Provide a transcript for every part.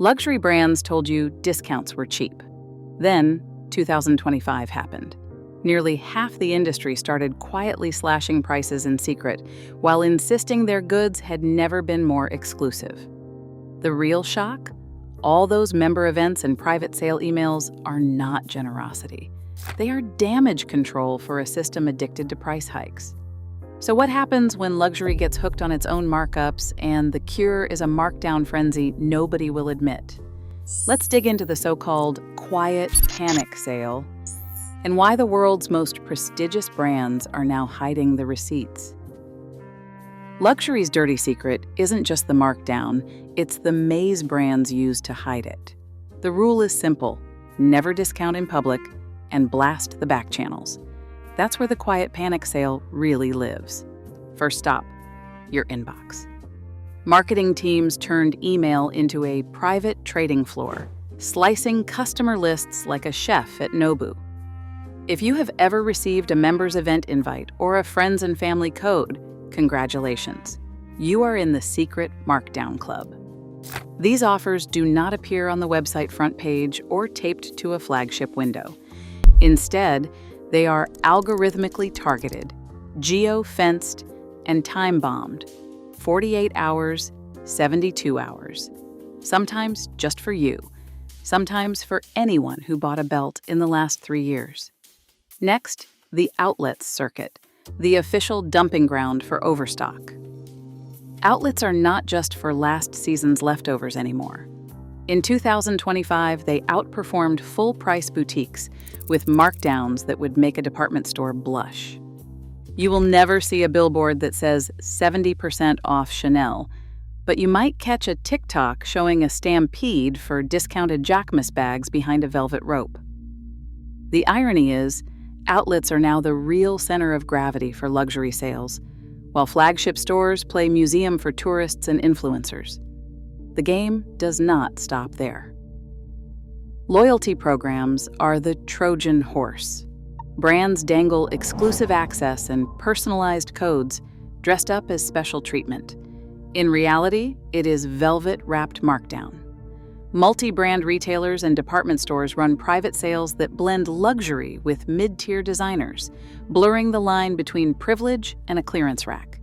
Luxury brands told you discounts were cheap. Then, 2025 happened. Nearly half the industry started quietly slashing prices in secret, while insisting their goods had never been more exclusive. The real shock? All those member events and private sale emails are not generosity. They are damage control for a system addicted to price hikes. So what happens when luxury gets hooked on its own markups and the cure is a markdown frenzy nobody will admit? Let's dig into the so-called quiet panic sale and why the world's most prestigious brands are now hiding the receipts. Luxury's dirty secret isn't just the markdown, it's the maze brands use to hide it. The rule is simple: never discount in public and blast the back channels. That's where the quiet panic sale really lives. First stop, your inbox. Marketing teams turned email into a private trading floor, slicing customer lists like a chef at Nobu. If you have ever received a members event invite or a friends and family code, congratulations. You are in the secret markdown club. These offers do not appear on the website front page or taped to a flagship window. Instead, they are algorithmically targeted, geo-fenced, and time-bombed. 48 hours, 72 hours. Sometimes just for you. Sometimes for anyone who bought a belt in the last 3 years. Next, the outlets circuit, the official dumping ground for overstock. Outlets are not just for last season's leftovers anymore. In 2025, they outperformed full-price boutiques with markdowns that would make a department store blush. You will never see a billboard that says 70% off Chanel, but you might catch a TikTok showing a stampede for discounted Jacquemus bags behind a velvet rope. The irony is, outlets are now the real center of gravity for luxury sales, while flagship stores play museum for tourists and influencers. The game does not stop there. Loyalty programs are the Trojan horse. Brands dangle exclusive access and personalized codes dressed up as special treatment. In reality, it is velvet-wrapped markdown. Multi-brand retailers and department stores run private sales that blend luxury with mid-tier designers, blurring the line between privilege and a clearance rack.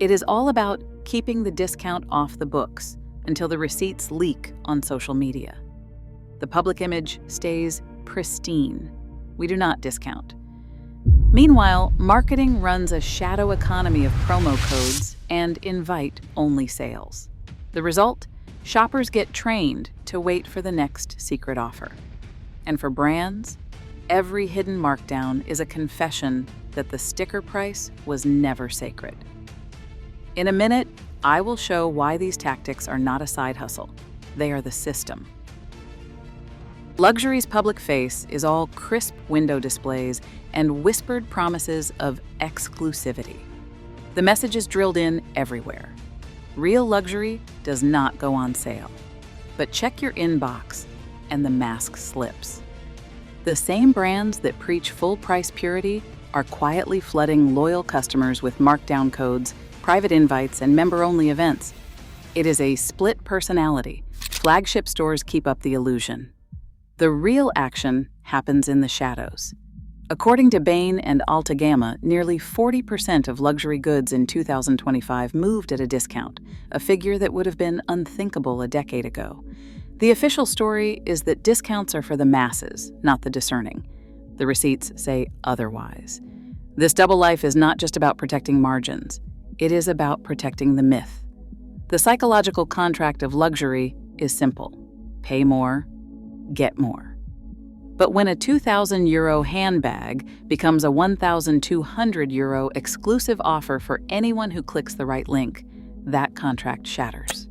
It is all about keeping the discount off the books until the receipts leak on social media. The public image stays pristine. We do not discount. Meanwhile, marketing runs a shadow economy of promo codes and invite-only sales. The result? Shoppers get trained to wait for the next secret offer. And for brands, every hidden markdown is a confession that the sticker price was never sacred. In a minute, I will show why these tactics are not a side hustle. They are the system. Luxury's public face is all crisp window displays and whispered promises of exclusivity. The message is drilled in everywhere. Real luxury does not go on sale. But check your inbox and the mask slips. The same brands that preach full-price purity are quietly flooding loyal customers with markdown codes, private invites, and member-only events. It is a split personality. Flagship stores keep up the illusion. The real action happens in the shadows. According to Bain and Altagamma, nearly 40% of luxury goods in 2025 moved at a discount, a figure that would have been unthinkable a decade ago. The official story is that discounts are for the masses, not the discerning. The receipts say otherwise. This double life is not just about protecting margins. It is about protecting the myth. The psychological contract of luxury is simple. Pay more, get more. But when a €2,000 handbag becomes a €1,200 exclusive offer for anyone who clicks the right link, that contract shatters.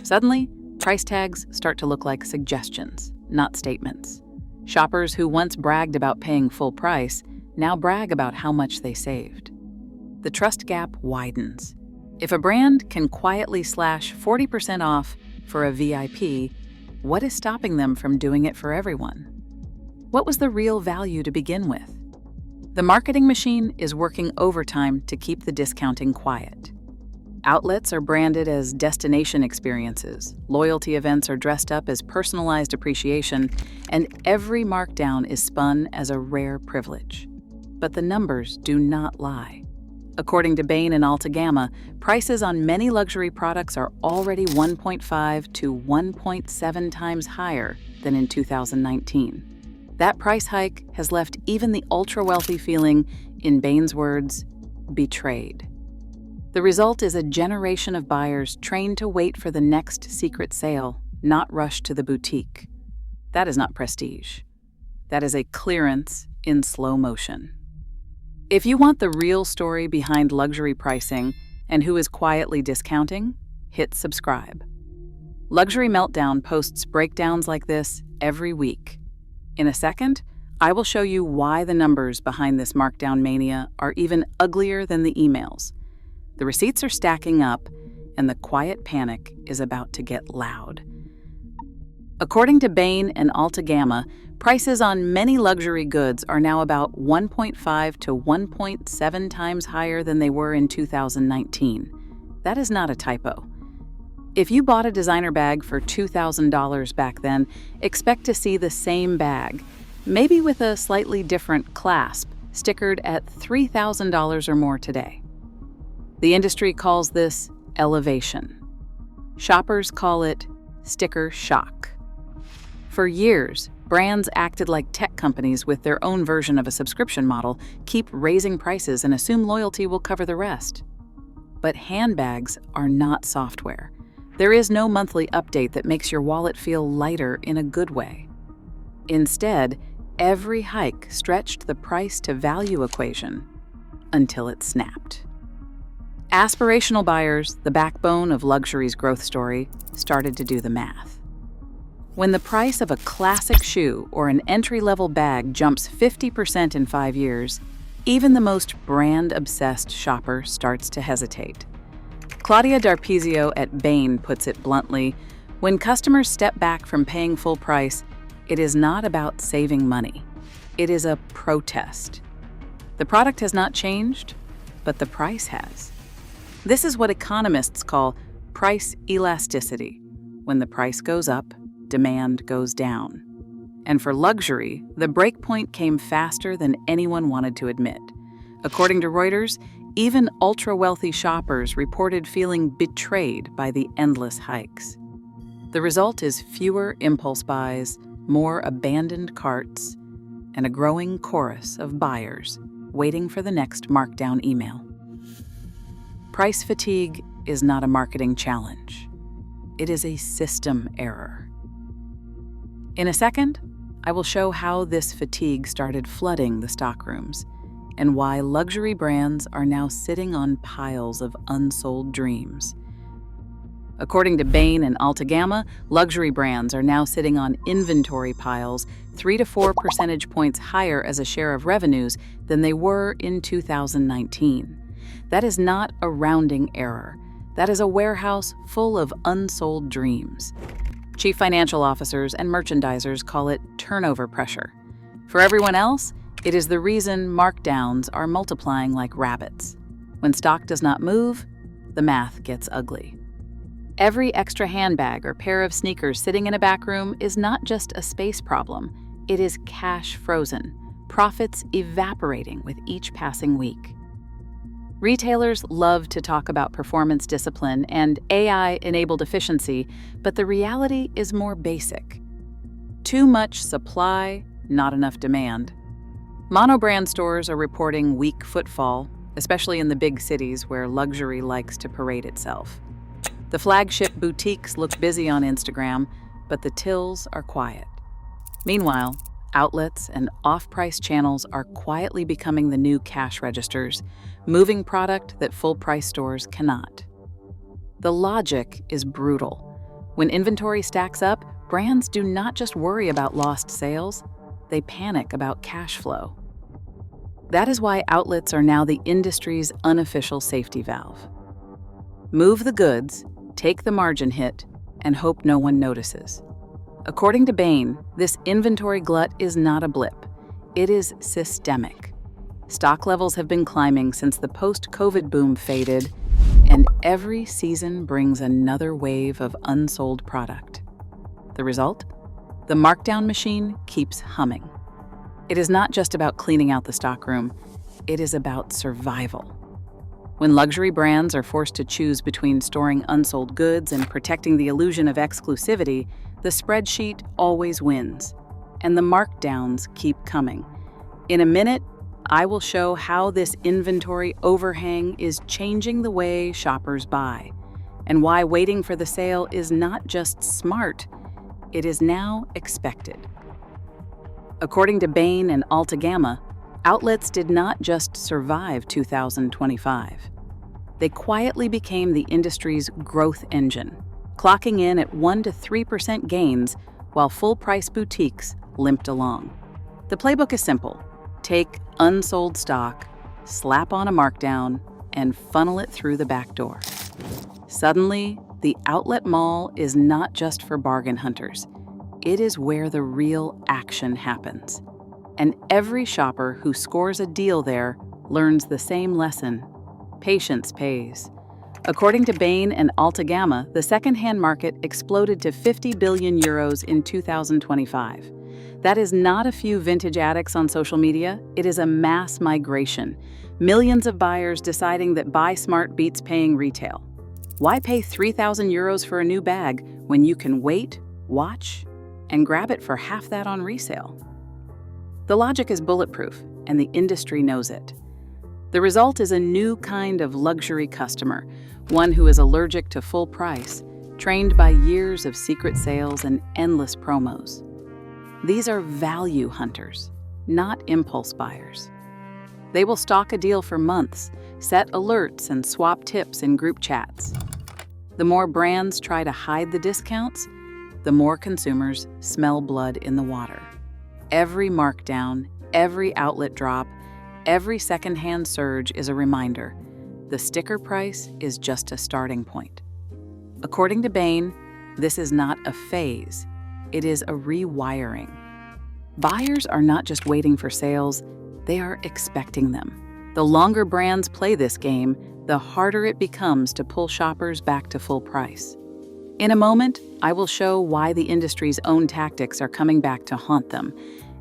Suddenly, price tags start to look like suggestions, not statements. Shoppers who once bragged about paying full price now brag about how much they saved. The trust gap widens. If a brand can quietly slash 40% off for a VIP, what is stopping them from doing it for everyone? What was the real value to begin with? The marketing machine is working overtime to keep the discounting quiet. Outlets are branded as destination experiences, loyalty events are dressed up as personalized appreciation, and every markdown is spun as a rare privilege. But the numbers do not lie. According to Bain and Altagamma, prices on many luxury products are already 1.5 to 1.7 times higher than in 2019. That price hike has left even the ultra-wealthy feeling, in Bain's words, betrayed. The result is a generation of buyers trained to wait for the next secret sale, not rush to the boutique. That is not prestige. That is a clearance in slow motion. If you want the real story behind luxury pricing and who is quietly discounting, hit subscribe. Luxury Meltdown posts breakdowns like this every week. In a second, I will show you why the numbers behind this markdown mania are even uglier than the emails. The receipts are stacking up, and the quiet panic is about to get loud. According to Bain and Altagamma, prices on many luxury goods are now about 1.5 to 1.7 times higher than they were in 2019. That is not a typo. If you bought a designer bag for $2,000 back then, expect to see the same bag, maybe with a slightly different clasp, stickered at $3,000 or more today. The industry calls this elevation. Shoppers call it sticker shock. For years, brands acted like tech companies with their own version of a subscription model, keep raising prices and assume loyalty will cover the rest. But handbags are not software. There is no monthly update that makes your wallet feel lighter in a good way. Instead, every hike stretched the price-to-value equation until it snapped. Aspirational buyers, the backbone of luxury's growth story, started to do the math. When the price of a classic shoe or an entry-level bag jumps 50% in 5 years, even the most brand-obsessed shopper starts to hesitate. Claudia D'Arpizio at Bain puts it bluntly, when customers step back from paying full price, it is not about saving money. It is a protest. The product has not changed, but the price has. This is what economists call price elasticity. When the price goes up, demand goes down. And for luxury, the breakpoint came faster than anyone wanted to admit. According to Reuters, even ultra-wealthy shoppers reported feeling betrayed by the endless hikes. The result is fewer impulse buys, more abandoned carts, and a growing chorus of buyers waiting for the next markdown email. Price fatigue is not a marketing challenge. It is a system error. In a second, I will show how this fatigue started flooding the stockrooms and why luxury brands are now sitting on piles of unsold dreams. According to Bain and Altagamma, luxury brands are now sitting on inventory piles 3 to 4 percentage points higher as a share of revenues than they were in 2019. That is not a rounding error. That is a warehouse full of unsold dreams. Chief financial officers and merchandisers call it turnover pressure. For everyone else, it is the reason markdowns are multiplying like rabbits. When stock does not move, the math gets ugly. Every extra handbag or pair of sneakers sitting in a back room is not just a space problem. It is cash frozen, profits evaporating with each passing week. Retailers love to talk about performance discipline and AI-enabled efficiency, but the reality is more basic. Too much supply, not enough demand. Monobrand stores are reporting weak footfall, especially in the big cities where luxury likes to parade itself. The flagship boutiques look busy on Instagram, but the tills are quiet. Meanwhile, outlets and off-price channels are quietly becoming the new cash registers, moving product that full-price stores cannot. The logic is brutal. When inventory stacks up, brands do not just worry about lost sales, they panic about cash flow. That is why outlets are now the industry's unofficial safety valve. Move the goods, take the margin hit, and hope no one notices. According to Bain, this inventory glut is not a blip. It is systemic. Stock levels have been climbing since the post-COVID boom faded, And every season brings another wave of unsold product. The result? The markdown machine keeps humming. It is not just about cleaning out the stockroom, it is about survival. When luxury brands are forced to choose between storing unsold goods and protecting the illusion of exclusivity, the spreadsheet always wins, and the markdowns keep coming. In a minute, I will show how this inventory overhang is changing the way shoppers buy, and why waiting for the sale is not just smart, it is now expected. According to Bain and Altagamma, outlets did not just survive 2025. They quietly became the industry's growth engine, clocking in at 1% to 3% gains while full-price boutiques limped along. The playbook is simple. Take unsold stock, slap on a markdown, and funnel it through the back door. Suddenly, the outlet mall is not just for bargain hunters. It is where the real action happens. And every shopper who scores a deal there learns the same lesson. Patience pays. According to Bain and Altagamma, the second-hand market exploded to 50 billion euros in 2025. That is not a few vintage addicts on social media, it is a mass migration. Millions of buyers deciding that buy smart beats paying retail. Why pay 3,000 euros for a new bag when you can wait, watch, and grab it for half that on resale? The logic is bulletproof, and the industry knows it. The result is a new kind of luxury customer, one who is allergic to full price, trained by years of secret sales and endless promos. These are value hunters, not impulse buyers. They will stalk a deal for months, set alerts, and swap tips in group chats. The more brands try to hide the discounts, the more consumers smell blood in the water. Every markdown, every outlet drop, every secondhand surge is a reminder. The sticker price is just a starting point. According to Bain, this is not a phase, it is a rewiring. Buyers are not just waiting for sales, they are expecting them. The longer brands play this game, the harder it becomes to pull shoppers back to full price. In a moment, I will show why the industry's own tactics are coming back to haunt them,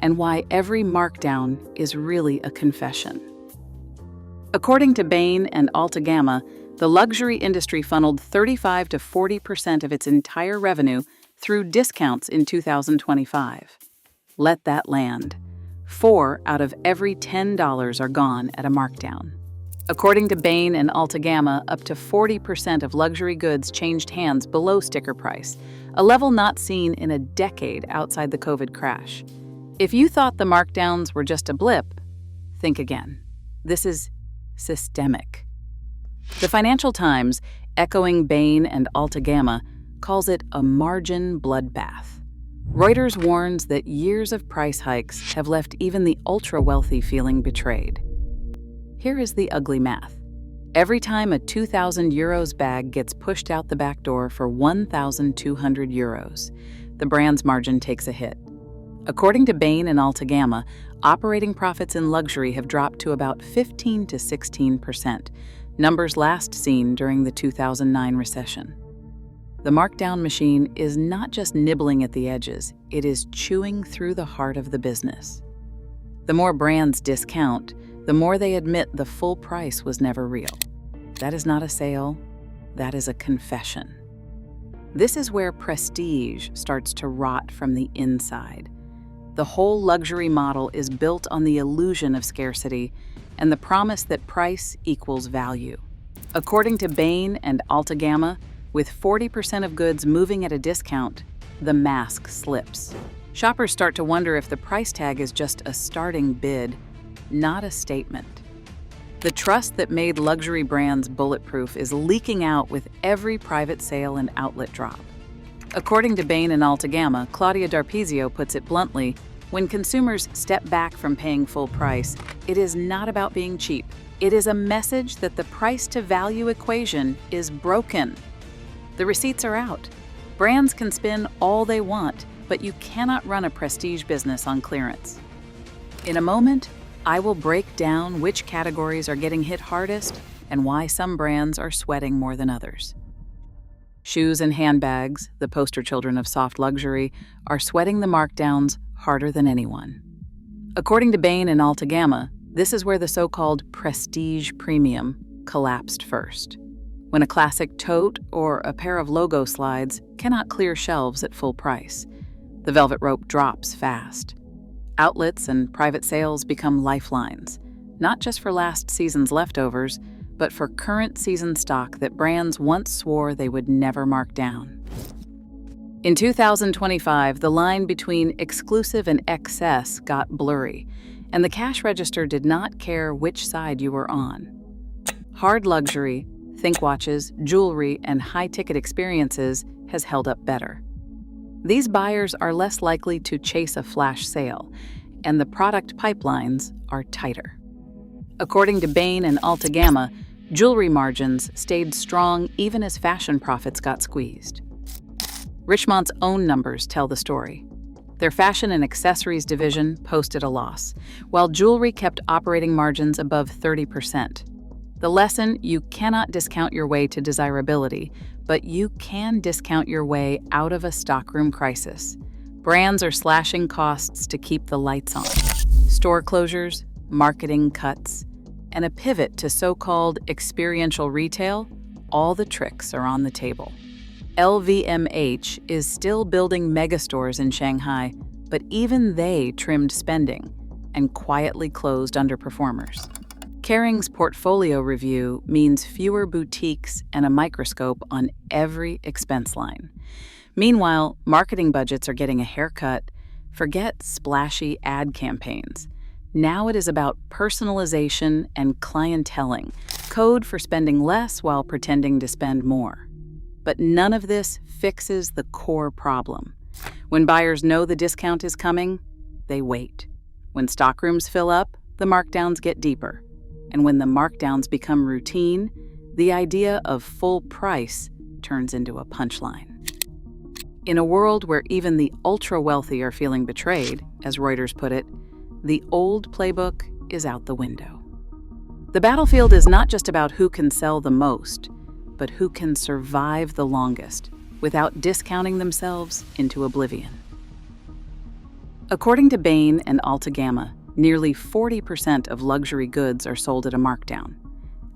and why every markdown is really a confession. According to Bain and Altagamma, the luxury industry funneled 35% to 40% of its entire revenue through discounts in 2025. Let that land. 4 out of every $10 are gone at a markdown. According to Bain and Altagamma, up to 40% of luxury goods changed hands below sticker price, a level not seen in a decade outside the COVID crash. If you thought the markdowns were just a blip, think again. This is systemic. The Financial Times, echoing Bain and Altagamma, calls it a margin bloodbath. Reuters warns that years of price hikes have left even the ultra-wealthy feeling betrayed. Here is the ugly math. Every time a 2,000 euros bag gets pushed out the back door for 1,200 euros, the brand's margin takes a hit. According to Bain and Altagamma, operating profits in luxury have dropped to about 15 to 16%, numbers last seen during the 2009 recession. The markdown machine is not just nibbling at the edges, it is chewing through the heart of the business. The more brands discount, the more they admit the full price was never real. That is not a sale, that is a confession. This is where prestige starts to rot from the inside. The whole luxury model is built on the illusion of scarcity and the promise that price equals value. According to Bain and Altagamma, with 40% of goods moving at a discount, the mask slips. Shoppers start to wonder if the price tag is just a starting bid, not a statement. The trust that made luxury brands bulletproof is leaking out with every private sale and outlet drop. According to Bain and Altagamma, Claudia Darpizio puts it bluntly, when consumers step back from paying full price, it is not about being cheap. It is a message that the price-to-value equation is broken. The receipts are out. Brands can spend all they want, but you cannot run a prestige business on clearance. In a moment, I will break down which categories are getting hit hardest and why some brands are sweating more than others. Shoes and handbags, the poster children of soft luxury, are sweating the markdowns harder than anyone. According to Bain and Altagamma, this is where the so-called prestige premium collapsed first, when a classic tote or a pair of logo slides cannot clear shelves at full price. The velvet rope drops fast. Outlets and private sales become lifelines, not just for last season's leftovers, but for current season stock that brands once swore they would never mark down. In 2025, the line between exclusive and excess got blurry, and the cash register did not care which side you were on. Hard luxury, think watches, jewelry, and high-ticket experiences has held up better. These buyers are less likely to chase a flash sale, and the product pipelines are tighter. According to Bain and Altagamma, jewelry margins stayed strong even as fashion profits got squeezed. Richemont's own numbers tell the story. Their fashion and accessories division posted a loss, while jewelry kept operating margins above 30%. The lesson: you cannot discount your way to desirability, but you can discount your way out of a stockroom crisis. Brands are slashing costs to keep the lights on. Store closures, marketing cuts, and a pivot to so-called experiential retail, all the tricks are on the table. LVMH is still building megastores in Shanghai, but even they trimmed spending and quietly closed underperformers. Kering's portfolio review means fewer boutiques and a microscope on every expense line. Meanwhile, marketing budgets are getting a haircut. Forget splashy ad campaigns. Now it is about personalization and clienteling, code for spending less while pretending to spend more. But none of this fixes the core problem. When buyers know the discount is coming, they wait. When stockrooms fill up, the markdowns get deeper. And when the markdowns become routine, the idea of full price turns into a punchline. In a world where even the ultra-wealthy are feeling betrayed, as Reuters put it, the old playbook is out the window. The battlefield is not just about who can sell the most, but who can survive the longest without discounting themselves into oblivion. According to Bain and Altagamma, nearly 40% of luxury goods are sold at a markdown.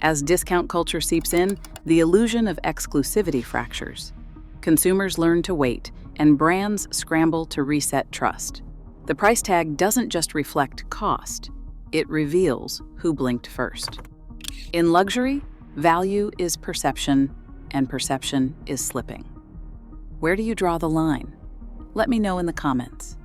As discount culture seeps in, the illusion of exclusivity fractures. Consumers learn to wait, and brands scramble to reset trust. The price tag doesn't just reflect cost, it reveals who blinked first. In luxury, value is perception, and perception is slipping. Where do you draw the line? Let me know in the comments.